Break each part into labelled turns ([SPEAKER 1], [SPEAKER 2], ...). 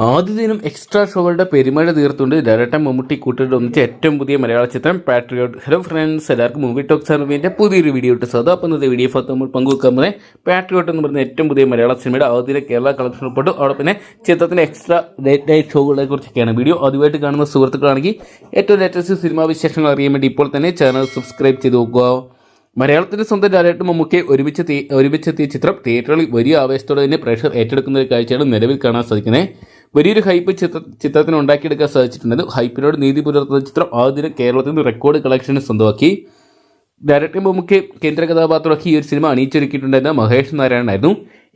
[SPEAKER 1] ആദ്യ ദിനം എക്സ്ട്രാ ഷോകളുടെ പെരുമഴ തീർത്തുകൊണ്ട് ലാലേട്ടൻ മമ്മൂട്ടി കൂട്ടിയിട്ട് ഒന്നിച്ച ഏറ്റവും പുതിയ മലയാള ചിത്രം പാട്രിയോട്ട്. ഹലോ ഫ്രണ്ട്സ്, എല്ലാവർക്കും മൂവി ടോക്സ് സർവീൻ്റെ പുതിയൊരു വീഡിയോ ഇട്ട് സാധാ ഇന്നത്തെ വീഡിയോ ഭാഗത്ത് നമ്മൾ പങ്കുവെക്കുന്നത് പാട്രിയോട്ട് എന്ന് പറയുന്ന ഏറ്റവും പുതിയ മലയാള സിനിമയുടെ ആദ്യ കേരള കളക്ഷൻ റിപ്പോർട്ട്, അവിടെ പിന്നെ ചിത്രത്തിൻ്റെ എക്സ്ട്രാ ലേറ്റ് നൈറ്റ് ഷോകളെ കുറിച്ചൊക്കെയാണ് വീഡിയോ. ആദ്യമായിട്ട് കാണുന്ന സുഹൃത്തുക്കളാണെങ്കിൽ ഏറ്റവും ലേറ്റസ്റ്റ് സിനിമാ വിശേഷങ്ങൾ അറിയാൻ വേണ്ടി ഇപ്പോൾ തന്നെ ചാനൽ സബ്സ്ക്രൈബ് ചെയ്ത് നോക്കുക. മലയാളത്തിൻ്റെ സ്വന്തം ലാലേട്ടൻ മമ്മൂട്ടി ഒരുമിച്ചെത്തിയ ചിത്രം തിയേറ്ററുകളിൽ വലിയ ആവേശത്തോടെ തന്നെ പ്രേക്ഷകർ ഏറ്റെടുക്കുന്ന ഒരു കാഴ്ചയാണ് നിലവിൽ കാണാൻ സാധിക്കുന്നത്. വലിയൊരു ഹൈപ്പ് ചിത്രത്തിന് ഉണ്ടാക്കിയെടുക്കാൻ സാധിച്ചിട്ടുണ്ട്. ഹൈപ്പിനോട് നീതി പുലർത്തുന്ന ചിത്രം ആദ്യം കേരളത്തിൽ നിന്ന് റെക്കോർഡ് കളക്ഷന് സ്വന്തമാക്കി. ലാലേട്ടൻ മമ്മൂട്ടി കേന്ദ്ര കഥാപാത്രമാക്കി ഈ ഒരു സിനിമ അണിയിച്ചൊരുക്കിയിട്ടുണ്ടായിരുന്ന മഹേഷ് നാരായണനായിരുന്നു.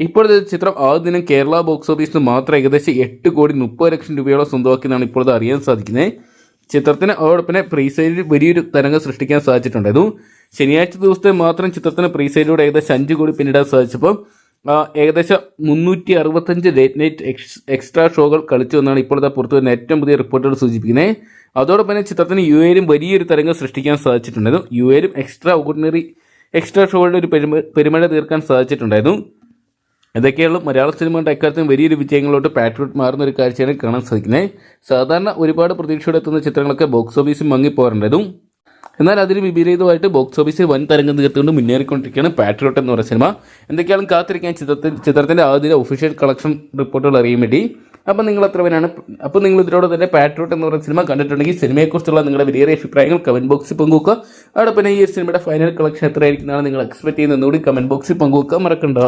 [SPEAKER 1] ഇപ്പോഴത്തെ ചിത്രം ആദ്യം കേരള ബോക്സ് ഓഫീസിൽ നിന്ന് മാത്രം ഏകദേശം 8,30,00,000 രൂപയോളം സ്വന്തമാക്കിയെന്നാണ് ഇപ്പോഴത്തെ അറിയാൻ സാധിക്കുന്നത്. ചിത്രത്തിന് അതോടൊപ്പം പ്രീസെയിലിൽ വലിയൊരു തരംഗം സൃഷ്ടിക്കാൻ സാധിച്ചിട്ടുണ്ടായിരുന്നു. ശനിയാഴ്ച ദിവസത്തെ മാത്രം ചിത്രത്തിന് പ്രീസെയിലൂടെ ഏകദേശം 5 കോടി പിന്നിടാൻ സാധിച്ചപ്പോൾ ഏകദേശം 365 ലേറ്റ് നൈറ്റ് എക്സ്ട്രാ ഷോകൾ കളിച്ചു എന്നാണ് ഇപ്പോഴത്തെ പുറത്തു വരുന്ന ഏറ്റവും പുതിയ റിപ്പോർട്ടുകൾ സൂചിപ്പിക്കുന്നത്. അതോടൊപ്പം തന്നെ ചിത്രത്തിന് യുഎയിലും വലിയൊരു തരംഗം സൃഷ്ടിക്കാൻ സാധിച്ചിട്ടുണ്ടായിരുന്നു. യുഎയിലും എക്സ്ട്രാ ഷോകളുടെ ഒരു പെരുമഴ തീർക്കാൻ സാധിച്ചിട്ടുണ്ടായിരുന്നു. ഇതൊക്കെയുള്ള മലയാള സിനിമയുടെ എക്കാലത്തും വലിയൊരു വിജയങ്ങളോട്ട് പാട്രിയോട്ട് മാറുന്ന ഒരു കാഴ്ചയാണ് കാണാൻ സാധിക്കുന്നത്. സാധാരണ ഒരുപാട് പ്രതീക്ഷയോടെ എത്തുന്ന ചിത്രങ്ങളൊക്കെ ബോക്സ് ഓഫീസിൽ മങ്ങിപ്പോകാറുണ്ടായിരുന്നു. എന്നാൽ അതിന് വിപരീതമായിട്ട് ബോക്സ് ഓഫീസിൽ വൻ തരംഗം തീർത്തുകൊണ്ട് മുന്നേറിക്കൊണ്ടിരിക്കുകയാണ് പാട്രിയോട്ട് എന്ന് പറയുന്ന സിനിമ. എന്തൊക്കെയാണ് കാത്തിരിക്കാൻ ചിത്രത്തിൻ്റെ ആദ്യ ഒഫീഷ്യൽ കളക്ഷൻ റിപ്പോർട്ടുകൾ അറിയാൻ വേണ്ടി. അപ്പോൾ നിങ്ങൾ എത്ര പേരാണ് നിങ്ങൾ ഇതിനോട് തന്നെ പാട്രിയോട്ട് എന്ന് പറയുന്ന സിനിമ കണ്ടിട്ടുണ്ടെങ്കിൽ സിനിമയെക്കുറിച്ചുള്ള നിങ്ങളുടെ വലിയ അഭിപ്രായങ്ങൾ കമൻറ്റ് ബോക്സിൽ പങ്കുവെക്കുക. അവിടെ പിന്നെ ഈ സിനിമയുടെ ഫൈനൽ കളക്ഷൻ എത്രയായിരിക്കുന്നതാണ് നിങ്ങൾ എക്സ്പെക്ട് ചെയ്യുന്നതെന്നുകൂടി കമൻറ്റ് ബോക്സിൽ പങ്കുവെക്കാൻ മറക്കണ്ട.